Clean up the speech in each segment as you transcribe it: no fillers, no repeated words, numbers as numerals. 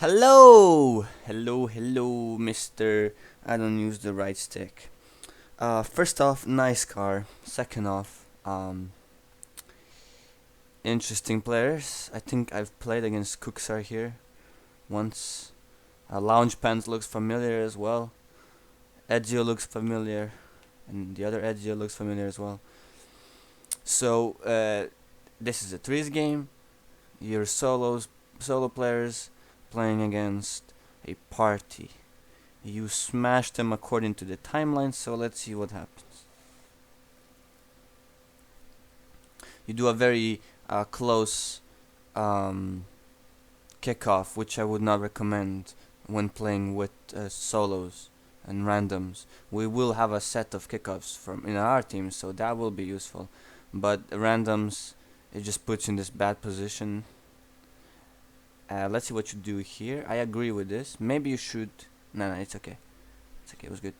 Hello, Mister. I don't use the right stick. First off, nice car. Second off, interesting players. I think I've played against Kuksar here once. Lounge Pants looks familiar as well. Ezio looks familiar, and the other Ezio looks familiar as well. So this is a threes game. You're solo players playing against a party. You smash them according to the timeline, so let's see what happens. You do a very close um, kickoff, which I would not recommend when playing with solos and randoms. We will have a set of kickoffs from in our team, so that will be useful. But randoms, it just puts you in this bad position. Let's see what you do here. I agree with this. Maybe you should. No, it's okay. It's okay. It was good.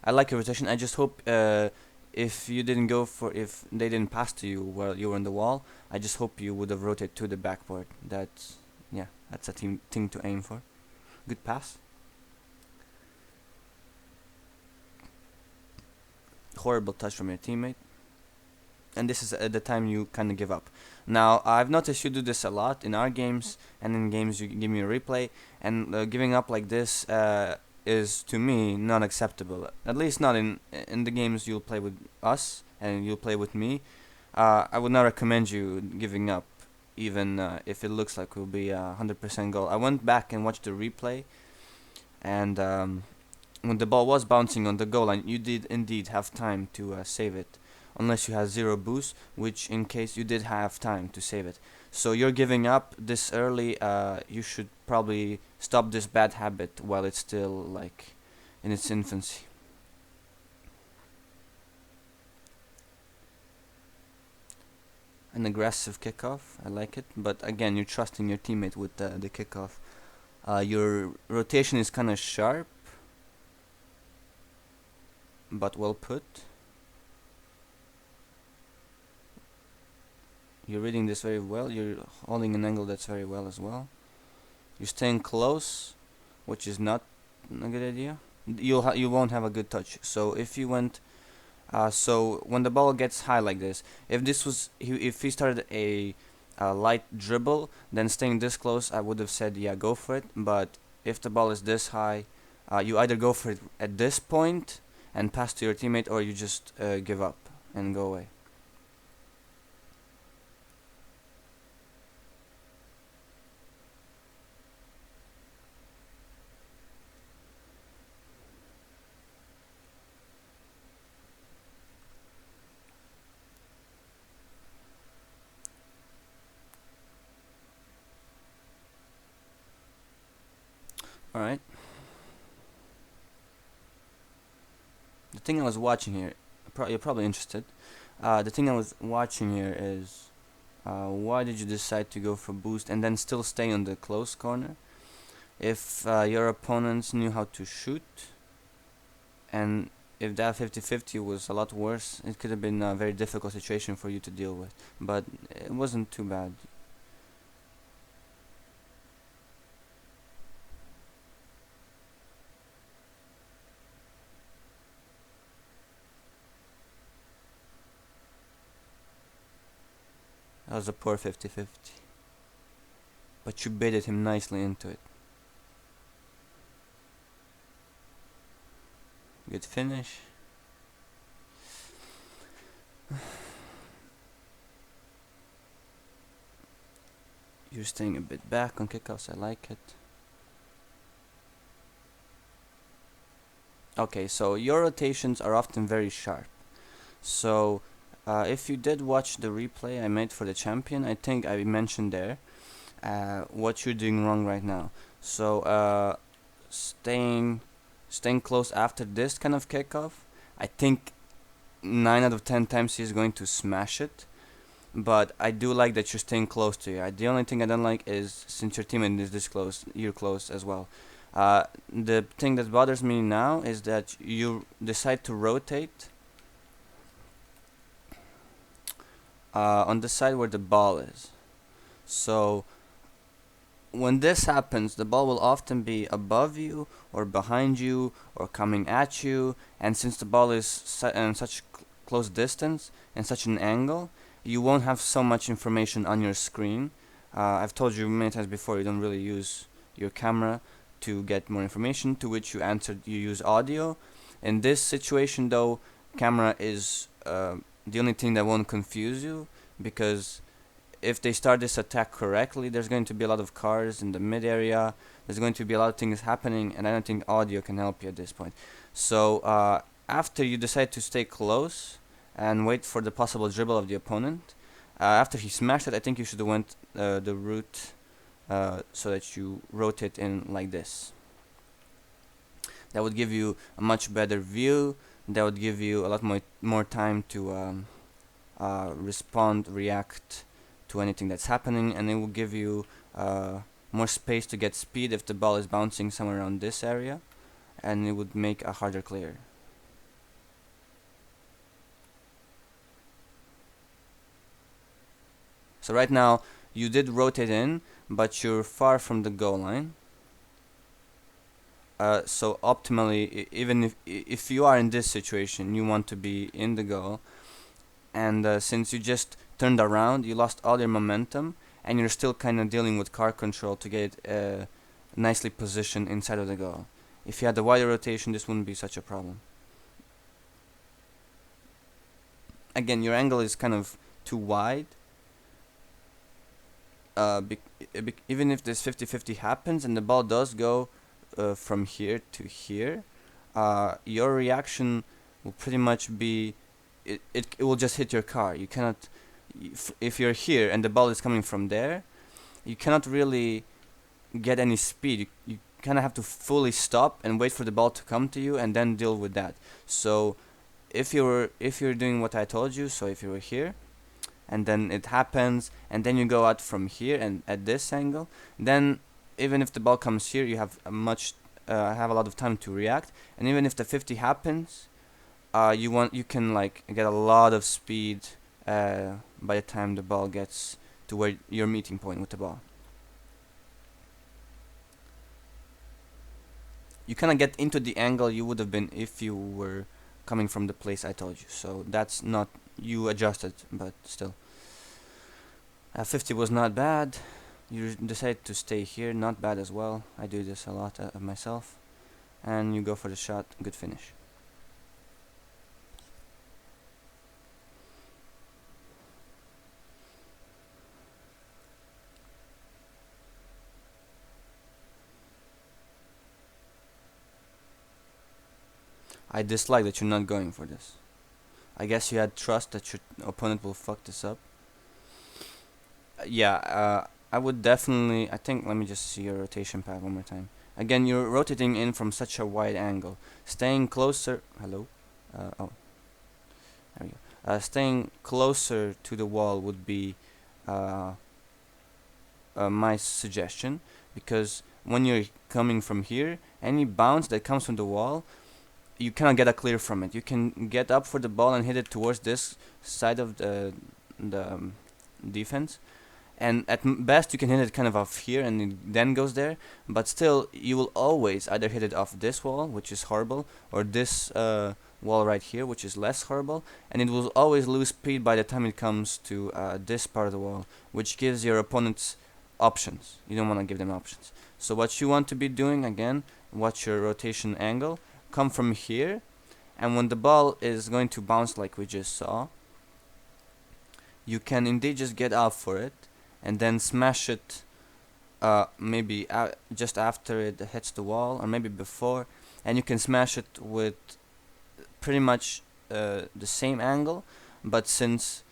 I like your rotation. I just hope if you didn't go for if they didn't pass to you while you were on the wall, I just hope you would have rotated to the backboard. That's yeah, that's a thing to aim for. Good pass. Horrible touch from your teammate. And this is at the time you kind of give up. Now I've noticed you do this a lot in our games and in games you give me a replay, and giving up like this is to me not acceptable. At least not in the games you'll play with us and you'll play with me. I would not recommend you giving up, even if it looks like it will be a 100% goal. I went back and watched the replay, and when the ball was bouncing on the goal line, you did indeed have time to save it, unless you had zero boost, which in case you did have time to save it. So you're giving up this early. You should probably stop this bad habit while it's still like in its infancy. An aggressive kickoff, I like it. But again, you're trusting your teammate with the kickoff. Your rotation is kind of sharp, but well put. You're reading this very well. You're holding an angle that's very well as well. You're staying close, which is not a good idea. You won't have a good touch. So if you went, so when the ball gets high like this, if he started a light dribble, then staying this close, I would have said yeah, go for it. But if the ball is this high, you either go for it at this point and pass to your teammate, or you just give up and go away. All right. The thing I was watching here, you're probably interested. The thing I was watching here is why did you decide to go for boost and then still stay on the close corner? If your opponents knew how to shoot, and if that 50-50 was a lot worse, it could have been a very difficult situation for you to deal with. But it wasn't too bad. That was a poor 50-50. But you baited him nicely into it. Good finish. You're staying a bit back on kickoffs, I like it. Okay, so your rotations are often very sharp. So, if you did watch the replay I made for the champion, I think I mentioned there what you're doing wrong right now. So, staying close after this kind of kickoff, I think 9 out of 10 times he's going to smash it. But I do like that you're staying close to you. The only thing I don't like is since your teammate is this close, you're close as well. The thing that bothers me now is that you decide to rotate on the side where the ball is. So when this happens, the ball will often be above you or behind you or coming at you, and since the ball is in such close distance and such an angle, you won't have so much information on your screen. I've told you many times before, you don't really use your camera to get more information, to which you answered you use audio. In this situation though, camera is the only thing that won't confuse you, because if they start this attack correctly, there's going to be a lot of cars in the mid area, there's going to be a lot of things happening, and I don't think audio can help you at this point. So after you decide to stay close and wait for the possible dribble of the opponent, after he smashed it, I think you should have went the route so that you rotate in like this. That would give you a much better view. That would give you a lot more time to respond, react to anything that's happening, and it will give you more space to get speed if the ball is bouncing somewhere around this area, and it would make a harder clear. So right now you did rotate in, but you're far from the goal line. So optimally, even if you are in this situation, you want to be in the goal, and since you just turned around, you lost all your momentum, and you're still kind of dealing with car control to get nicely positioned inside of the goal. If you had the wider rotation, this wouldn't be such a problem. Again, your angle is kind of too wide. Even if this 50-50 happens and the ball does go from here to here, your reaction will pretty much be it will just hit your car. You cannot, if you're here and the ball is coming from there, you cannot really get any speed. You kind of have to fully stop and wait for the ball to come to you and then deal with that. So if you're doing what I told you, so if you were here and then it happens and then you go out from here and at this angle, then even if the ball comes here, you have have a lot of time to react, and even if the 50 happens, you can like get a lot of speed by the time the ball gets to where your meeting point with the ball. You kind of get into the angle you would have been if you were coming from the place I told you. So that's not, you adjusted, but still. 50 was not bad. You decide to stay here, not bad as well. I do this a lot myself. And you go for the shot, good finish. I dislike that you're not going for this. I guess you had trust that your opponent will fuck this up. Yeah, I would definitely, I think, let me just see your rotation path one more time. Again, you're rotating in from such a wide angle. Staying closer, hello? Oh, there we go. Staying closer to the wall would be my suggestion, because when you're coming from here, any bounce that comes from the wall, you cannot get a clear from it. You can get up for the ball and hit it towards this side of the defense, and at best you can hit it kind of off here and it then goes there, but still you will always either hit it off this wall, which is horrible, or this wall right here, which is less horrible, and it will always lose speed by the time it comes to this part of the wall, which gives your opponents options. You don't want to give them options. So what you want to be doing, again, watch your rotation angle, come from here, and when the ball is going to bounce like we just saw, you can indeed just get out for it and then smash it maybe just after it hits the wall, or maybe before, and you can smash it with pretty much the same angle. But since,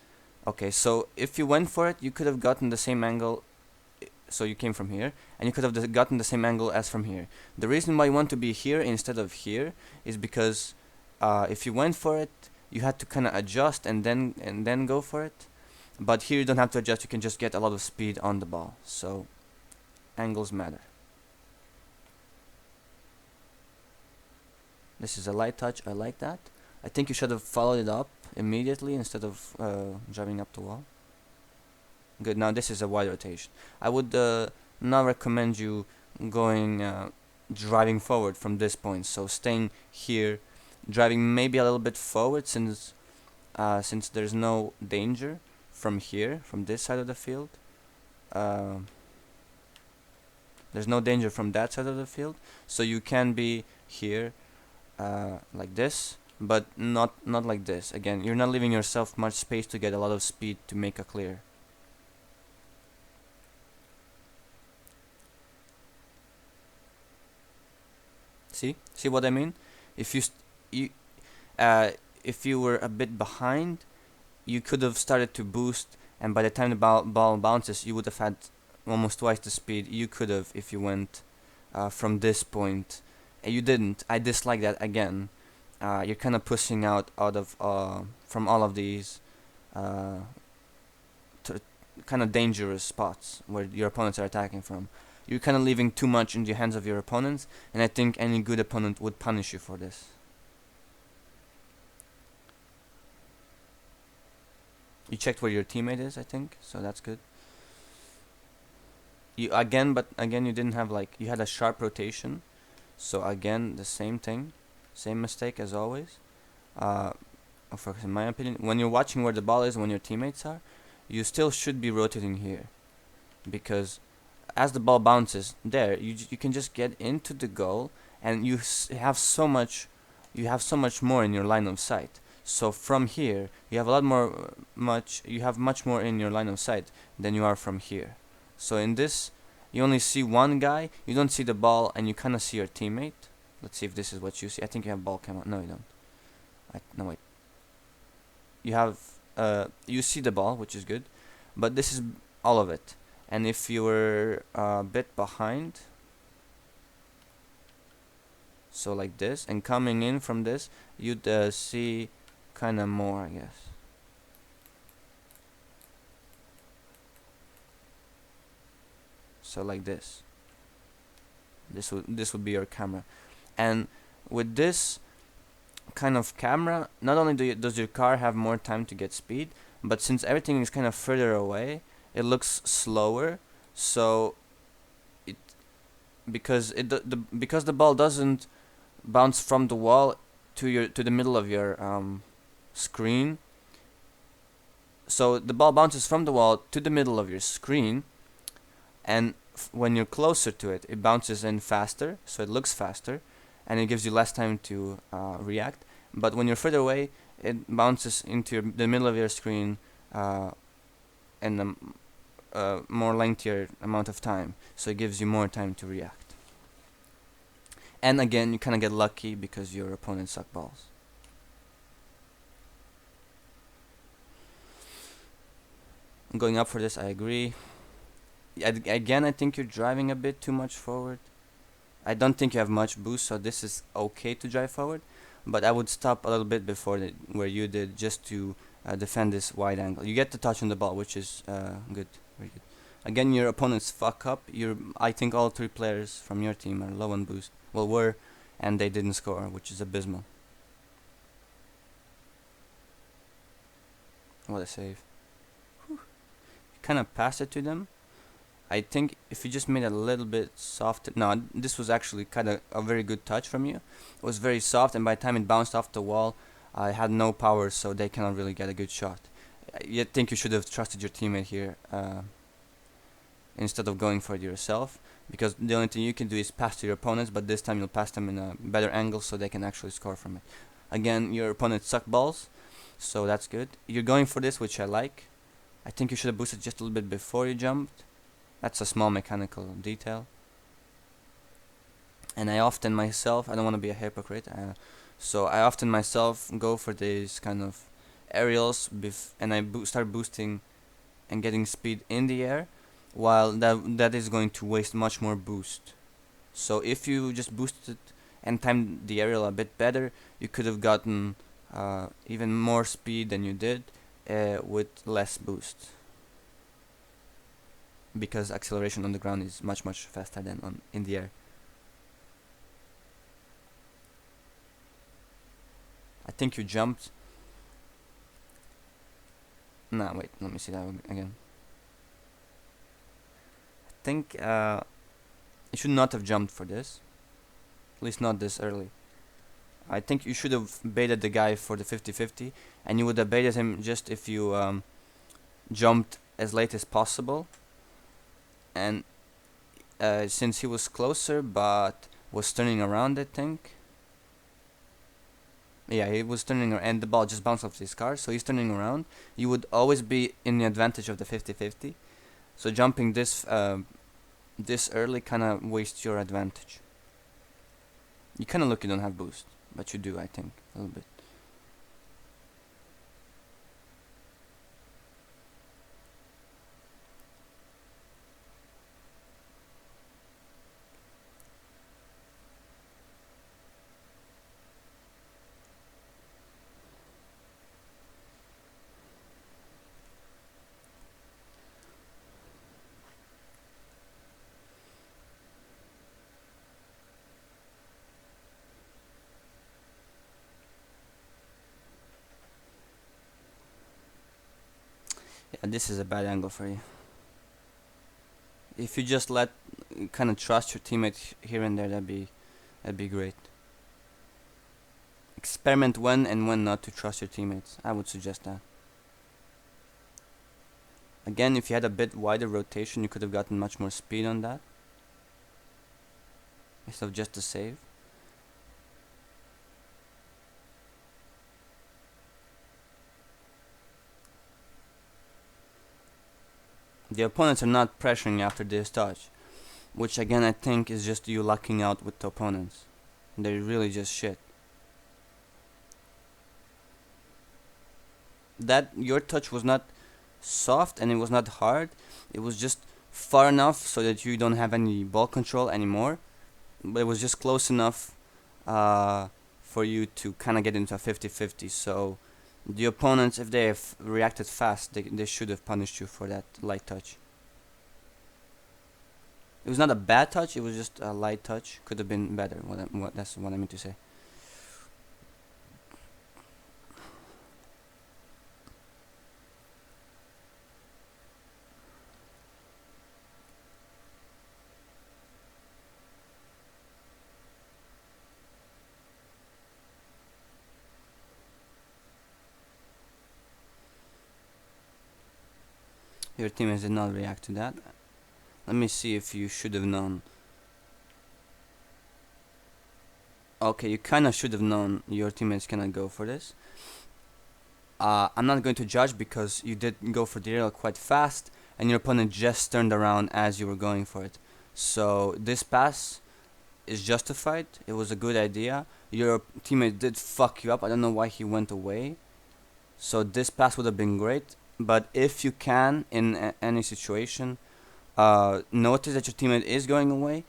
okay, so if you went for it, you could have gotten the same angle. So you came from here, and you could have gotten the same angle as from here. The reason why you want to be here instead of here is because if you went for it, you had to kind of adjust and then go for it. But here you don't have to adjust, you can just get a lot of speed on the ball. So angles matter. This is a light touch, I like that. I think you should have followed it up immediately instead of driving up the wall. Good, now this is a wide rotation. I would not recommend you going driving forward from this point. So staying here, driving maybe a little bit forward, since there's no danger from here, from this side of the field. Uh, there's no danger from that side of the field, so you can be here like this, but not like this. Again, you're not leaving yourself much space to get a lot of speed to make a clear. See what I mean? If you uh, if you were a bit behind, you could have started to boost, and by the time the ball bounces, you would have had almost twice the speed you could have if you went from this point. And you didn't. I dislike that. Again, you're kind of pushing out of from all of these uh, kind of dangerous spots where your opponents are attacking from. You're kind of leaving too much in the hands of your opponents, and I think any good opponent would punish you for this. You checked where your teammate is, I think, so that's good. But again, you didn't have, like, you had a sharp rotation, so again, the same thing, same mistake as always. Of course, in my opinion, when you're watching where the ball is, when your teammates are, you still should be rotating here, because as the ball bounces there, you can just get into the goal, and you have so much more in your line of sight. So from here, you have a lot more you have much more in your line of sight than you are from here. So in this, you only see one guy, you don't see the ball, and you kind of see your teammate. Let's see if this is what you see. I think you have ball cam on. No, you don't. No, wait. You have you see the ball, which is good, but this is all of it. And if you were a bit behind, so like this, and coming in from this, you'd see kind of more, I guess. So like this. This would be your camera, and with this kind of camera, not only does your car have more time to get speed, but since everything is kind of further away, it looks slower. So it because the ball doesn't bounce from the wall to the middle of your screen. So the ball bounces from the wall to the middle of your screen, and when you're closer to it, it bounces in faster, so it looks faster, and it gives you less time to react. But when you're further away, it bounces into the middle of your screen in a more lengthier amount of time, so it gives you more time to react. And again, you kind of get lucky because your opponents suck balls. Going up for this, I agree. Again, I think you're driving a bit too much forward. I don't think you have much boost, so this is okay to drive forward, but I would stop a little bit before where you did, just to defend this wide angle. You get the touch on the ball, which is good, very good. Again, your opponents fuck up. I think all three players from your team are low on boost. Well, were, and they didn't score, which is abysmal. What a save. Whew. Kind of pass it to them. I think if you just made it a little bit softer. No, this was actually kind of a very good touch from you. It was very soft, and by the time it bounced off the wall, I had no power, so they cannot really get a good shot. I think you should have trusted your teammate here instead of going for it yourself, because the only thing you can do is pass to your opponents, but this time you'll pass them in a better angle so they can actually score from it. Again, your opponents suck balls, so that's good. You're going for this, which I like. I think you should have boosted just a little bit before you jumped. That's a small mechanical detail. And I often myself, I don't want to be a hypocrite, so I often myself go for these kind of aerials, and I start boosting and getting speed in the air, while that is going to waste much more boost. So if you just boosted and timed the aerial a bit better, you could have gotten even more speed than you did with less boost, because acceleration on the ground is much faster than in the air. I think you jumped. Nah, wait, let me see that again. I think you should not have jumped for this. At least not this early. I think you should have baited the guy for the 50-50, and you would have baited him just if you jumped as late as possible. And since he was closer but was turning around, I think. Yeah, he was turning around, and the ball just bounced off his car, so he's turning around. You would always be in the advantage of the 50-50. So jumping this early kind of wastes your advantage. You kind of look you don't have boost, but you do, I think, a little bit. Yeah, this is a bad angle for you. If you just kind of trust your teammate here and there, that'd be great. Experiment when and when not to trust your teammates. I would suggest that. Again, if you had a bit wider rotation, you could have gotten much more speed on that instead of just a save. The opponents are not pressuring you after this touch, which again I think is just you lucking out with the opponents. They're really just shit. That your touch was not soft and it was not hard. It was just far enough so that you don't have any ball control anymore, but it was just close enough for you to kind of get into a 50-50. So the opponents, if they have reacted fast, they should have punished you for that light touch. It was not a bad touch, it was just a light touch. Could have been better. That's what I meant to say. Your teammates did not react to that. Let me see if you should have known. Okay, you kinda should have known your teammates cannot go for this. I'm not going to judge because you did go for the aerial quite fast and your opponent just turned around as you were going for it. So this pass is justified. It was a good idea. Your teammate did fuck you up. I don't know why he went away. So this pass would have been great. But if you can, in any situation, notice that your teammate is going away.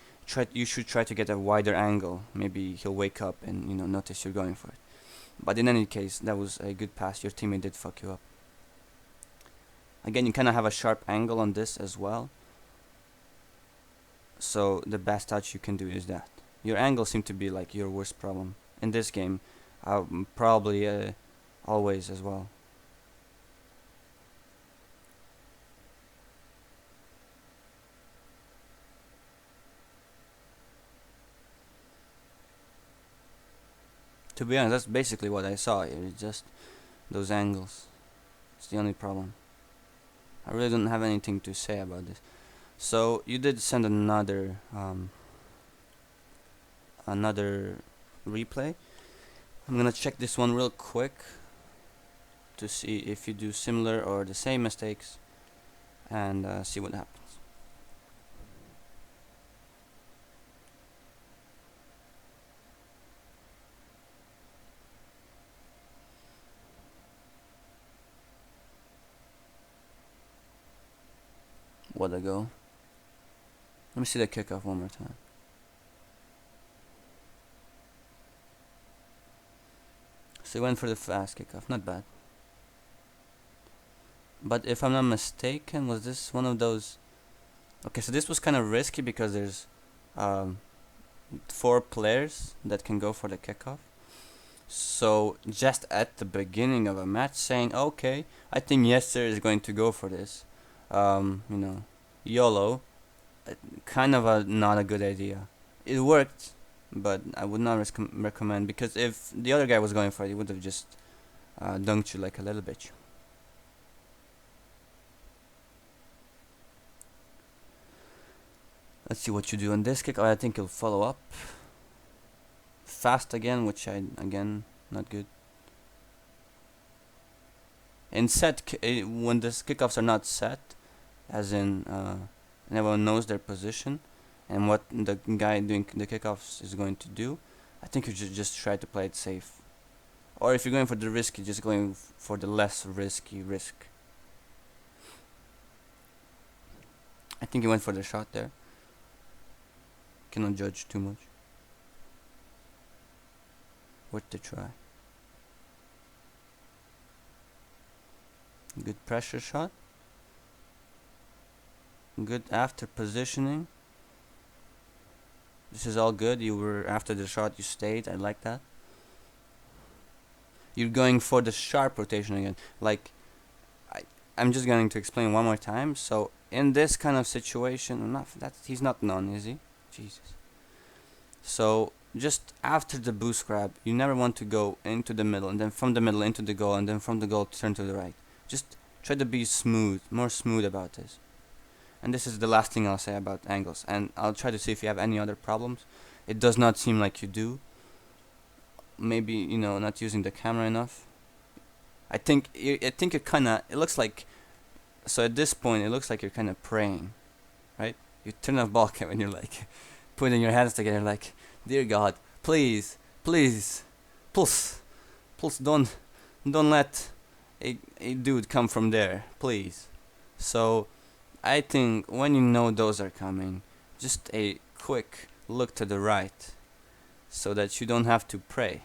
You should try to get a wider angle. Maybe he'll wake up and notice you're going for it. But in any case, that was a good pass. Your teammate did fuck you up. Again, you kind of have a sharp angle on this as well. So the best touch you can do is that. Your angle seemed to be like your worst problem in this game. Probably always as well. To be honest, that's basically what I saw here. It's just those angles. It's the only problem. I really don't have anything to say about this. So you did send another replay. I'm gonna check this one real quick to see if you do similar or the same mistakes and see what happens. What a go. Let me see the kickoff one more time. So he went for the fast kickoff, not bad. But if I'm not mistaken, was this one of those... Okay, so this was kind of risky because there's 4 players that can go for the kickoff. So just at the beginning of a match saying, okay, I think Yesser is going to go for this. YOLO. kind of a not a good idea. It worked, but I would not recommend, because if the other guy was going for it, he would have just dunked you like a little bitch. Let's see what you do on this kick. Oh, I think he'll follow up fast again, which again not good. In when the kickoffs are not set, as in and everyone knows their position and what the guy doing the kickoffs is going to do, I think you should just try to play it safe. Or if you're going for the risky, just going for the less risky risk. I think he went for the shot there. Cannot judge too much. Worth the try. Good pressure shot. Good after positioning. This is all good. You were after the shot, you stayed. I like that. You're going for the sharp rotation again. Like, I'm just going to explain one more time. So in this kind of situation, he's not none, is he? Jesus. So just after the boost grab, you never want to go into the middle and then from the middle into the goal and then from the goal turn to the right. Just try to be more smooth about this. And this is the last thing I'll say about angles. And I'll try to see if you have any other problems. It does not seem like you do. Maybe, not using the camera enough. I think you're kinda, it looks like, so at this point it looks like you're kinda praying, right? You turn off ball cam and you're like, putting your hands together like, dear God, please, please, don't let a dude come from there, please. So I think when you know those are coming, just a quick look to the right so that you don't have to pray.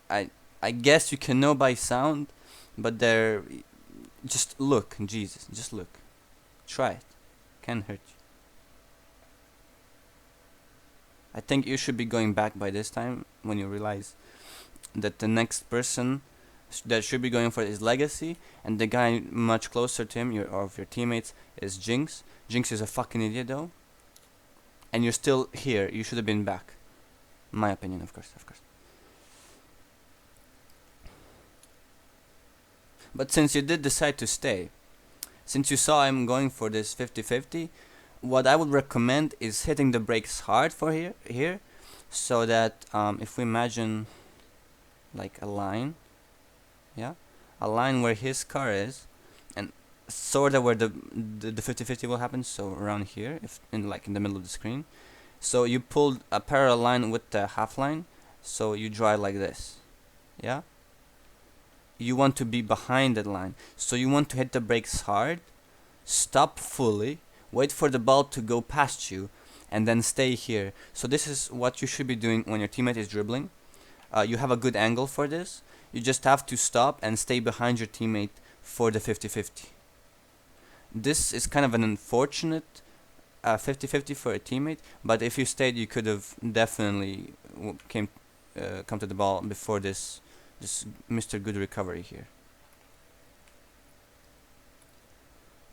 I guess you can know by sound, but just look, Jesus, just look. Try it. Can't hurt you. I think you should be going back by this time when you realize that the next person that should be going for it is Legacy, and the guy much closer to him, or of your teammates, is Jinx. Jinx is a fucking idiot though. And you're still here. You should have been back. My opinion, of course. But since you did decide to stay, since you saw him going for this 50-50, what I would recommend is hitting the brakes hard for here, so that if we imagine like a line, a line where his car is, and sort of where the 50-50 will happen, so around here, if in the middle of the screen. So you pulled a parallel line with the half line, so you drive like this, yeah. You want to be behind that line, so you want to hit the brakes hard, stop fully, wait for the ball to go past you, and then stay here. So this is what you should be doing when your teammate is dribbling. You have a good angle for this. You just have to stop and stay behind your teammate for the 50-50. This is kind of an unfortunate 50-50 for a teammate, but if you stayed, you could have definitely come to the ball before this Mr. Good recovery here.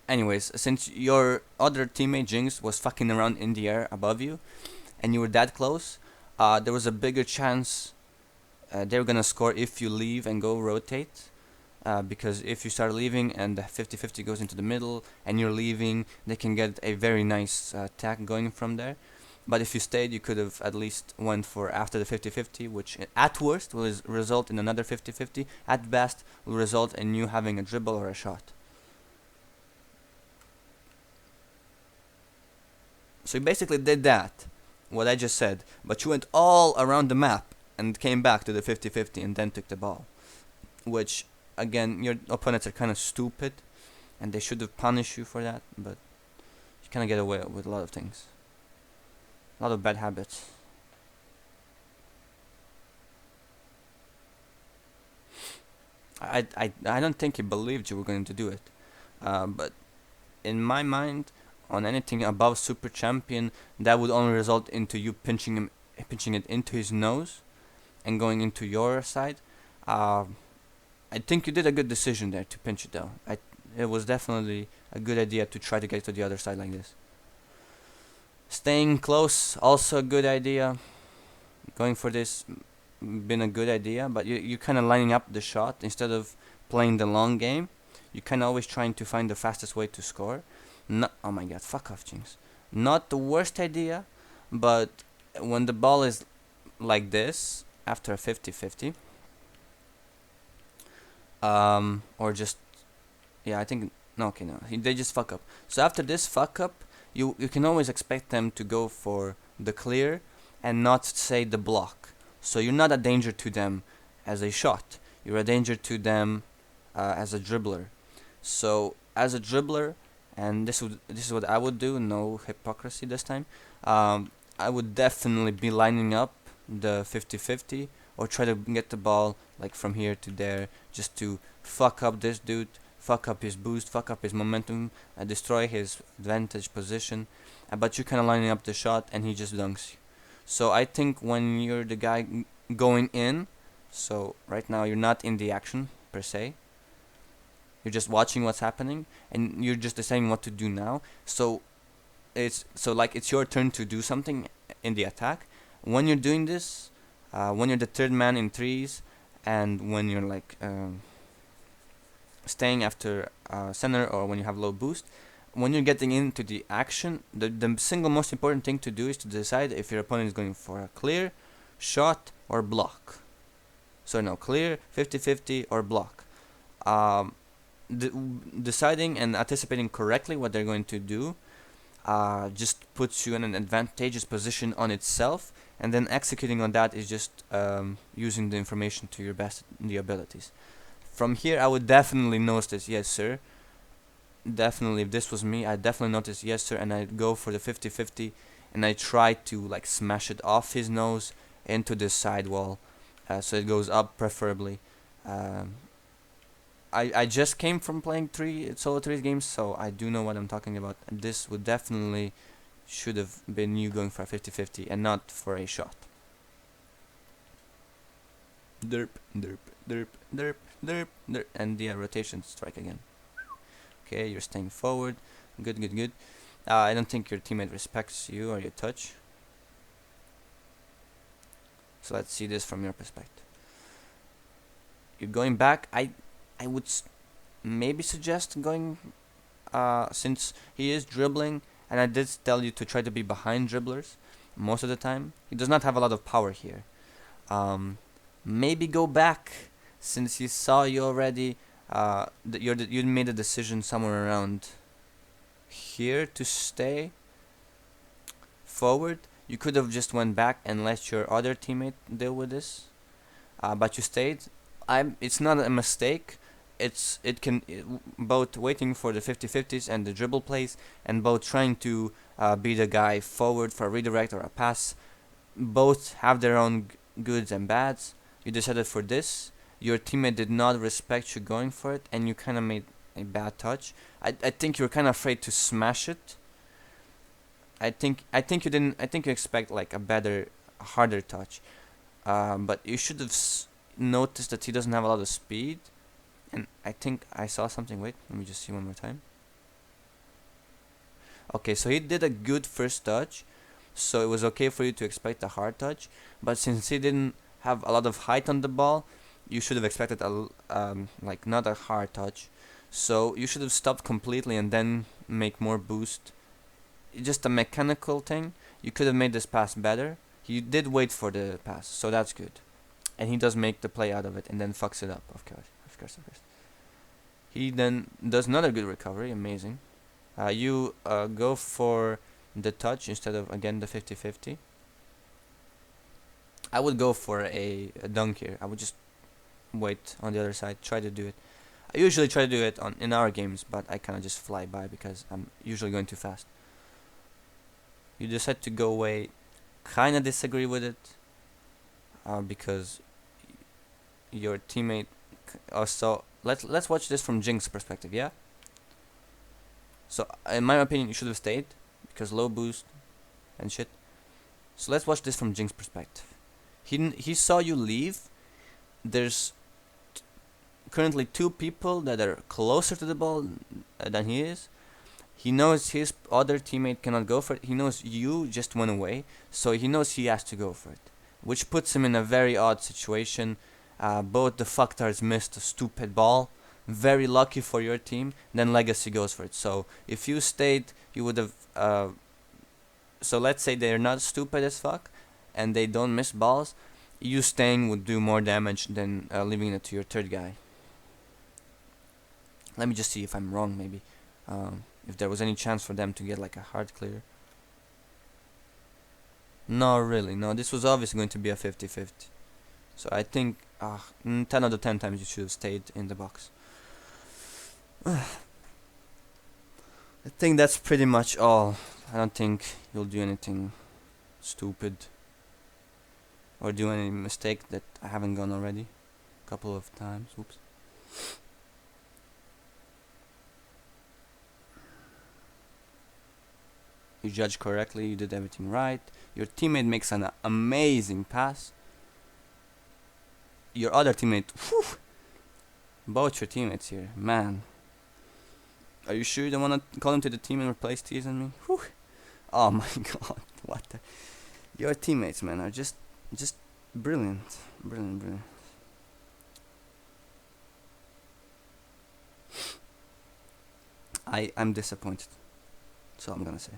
Anyways, since your other teammate Jinx was fucking around in the air above you, and you were that close, there was a bigger chance they were gonna score if you leave and go rotate. Because if you start leaving and the 50-50 goes into the middle and you're leaving, they can get a very nice attack going from there. But if you stayed, you could have at least went for after the 50-50, which at worst will result in another 50-50. At best will result in you having a dribble or a shot. So you basically did that, what I just said, but you went all around the map and came back to the 50-50 and then took the ball. Which, again, your opponents are kind of stupid and they should have punished you for that, but you kind of get away with a lot of things. A lot of bad habits. I don't think he believed you were going to do it. But in my mind, on anything above Super Champion, that would only result into you pinching it into his nose and going into your side. I think you did a good decision there to pinch it though. it was definitely a good idea to try to get to the other side like this. Staying close, also a good idea. Going for this, been a good idea, but you kind of lining up the shot instead of playing the long game. You kind of always trying to find the fastest way to score. No, oh my god, fuck off, Jinx. Not the worst idea, but when the ball is like this after a 50-50, or just, yeah, I think, no, okay, no, they just fuck up. So after this fuck up, you can always expect them to go for the clear and not say the block. So you're not a danger to them as a shot. You're a danger to them as a dribbler. So as a dribbler, and this is what I would do. No hypocrisy this time. I would definitely be lining up the 50-50 or try to get the ball like from here to there, just to fuck up this dude, fuck up his boost, fuck up his momentum, destroy his advantage position. But you're kind of lining up the shot, and he just dunks you. So I think when you're the guy going in, so right now you're not in the action per se. You're just watching what's happening, and you're just deciding what to do now. So it's your turn to do something in the attack. When you're doing this, when you're the third man in threes, and when you're like staying after center, or when you have low boost, when you're getting into the action, the single most important thing to do is to decide if your opponent is going for a clear, shot, or block. So no, clear, 50-50, or block. Deciding and anticipating correctly what they're going to do just puts you in an advantageous position on itself, and then executing on that is just using the information to your best in the abilities. From here, I would definitely notice, yes sir. Definitely, if this was me, I'd definitely notice, yes sir, and I'd go for the 50-50, and I try to like smash it off his nose into this side wall, so it goes up preferably. I just came from playing solo threes games, so I do know what I'm talking about. And this would definitely should have been you going for a 50-50 and not for a shot. Derp, derp, derp, derp, derp, derp, and the rotation strike again. Okay, you're staying forward. Good, good, good. I don't think your teammate respects you or your touch. So let's see this from your perspective. You're going back. I would maybe suggest going, since he is dribbling, and I did tell you to try to be behind dribblers most of the time. He does not have a lot of power here. Maybe go back, since he saw you already. You made a decision somewhere around here to stay forward. You could have just went back and let your other teammate deal with this, but you stayed. It's not a mistake. Both waiting for the 50-50s and the dribble plays, and both trying to be the guy forward for a redirect or a pass. Both have their own goods and bads. You decided for this. Your teammate did not respect you going for it, and you kind of made a bad touch. I think you were kind of afraid to smash it. I think you didn't. I think you expect like a better, harder touch. But you should have noticed that he doesn't have a lot of speed. And I think I saw something. Wait, let me just see one more time. Okay, so he did a good first touch, so it was okay for you to expect a hard touch. But since he didn't have a lot of height on the ball, you should have expected like not a hard touch. So you should have stopped completely and then make more boost. Just a mechanical thing. You could have made this pass better. He did wait for the pass, so that's good. And he does make the play out of it and then fucks it up, of course. He then does another good recovery, amazing. You go for the touch instead of, again, the 50-50. I would go for a dunk here. I would just wait on the other side, try to do it. I usually try to do it in our games, but I kind of just fly by because I'm usually going too fast. You decide to go away, kind of disagree with it, because your teammate. So let's watch this from Jinx's perspective, yeah. So in my opinion, you should have stayed because low boost and shit. So let's watch this from Jinx's perspective. He saw you leave. There's currently two people that are closer to the ball than he is. He knows his other teammate cannot go for it. He knows you just went away, so he knows he has to go for it, which puts him in a very odd situation. Both the fucktards missed a stupid ball. Very lucky for your team. Then Legacy goes for it. So if you stayed, you would have. So let's say they're not stupid as fuck, and they don't miss balls. You staying would do more damage than leaving it to your third guy. Let me just see if I'm wrong, maybe. If there was any chance for them to get like a hard clear. No, really, no. This was obviously going to be a 50-50. So I think 10 out of 10 times you should have stayed in the box. I think that's pretty much all. I don't think you'll do anything stupid or do any mistake that I haven't gone already a couple of times. Oops. You judged correctly, you did everything right. Your teammate makes an amazing pass. Your other teammate, whew, both your teammates here, man. Are you sure you don't want to call him to the team and replace Tease and me? Whew. Oh my god, what the... Your teammates, man, are just brilliant. Brilliant. I'm disappointed. That's all I'm gonna say.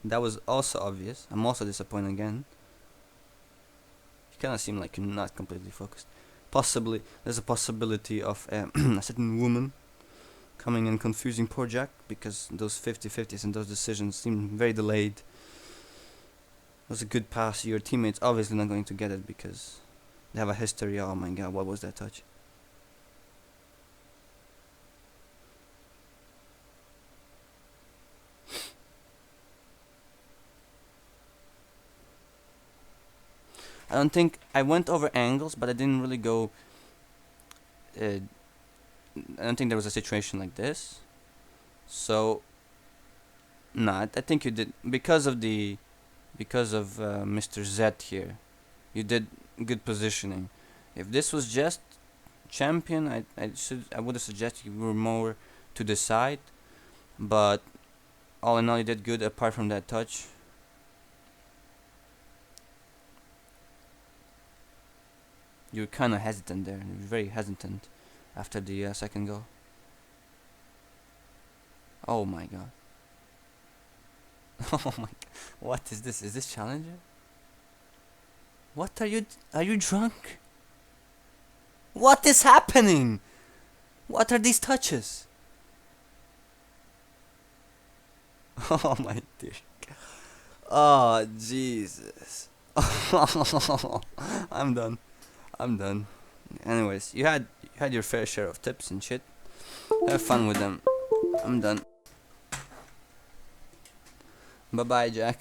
That was also obvious. I'm also disappointed again. You kinda seem like you're not completely focused. Possibly, there's a possibility of a certain woman coming and confusing poor Jack, because those 50-50s and those decisions seem very delayed. It was a good pass. Your teammates obviously not going to get it because they have a history. Oh my god, what was that touch? I don't think I went over angles, but I didn't really go. I don't think there was a situation like this. So, nah, I think you did because of Mr. Z here. You did good positioning. If this was just champion, I would have suggested you were more to the side. But all in all, you did good apart from that touch. You were kind of hesitant there. You were very hesitant after the second goal. Oh my god. Oh my god. What is this? Is this Challenger? What are you drunk? What is happening? What are these touches? Oh my dear. Oh Jesus. I'm done. Anyways, you had your fair share of tips and shit. Have fun with them. I'm done. Bye bye, Jack.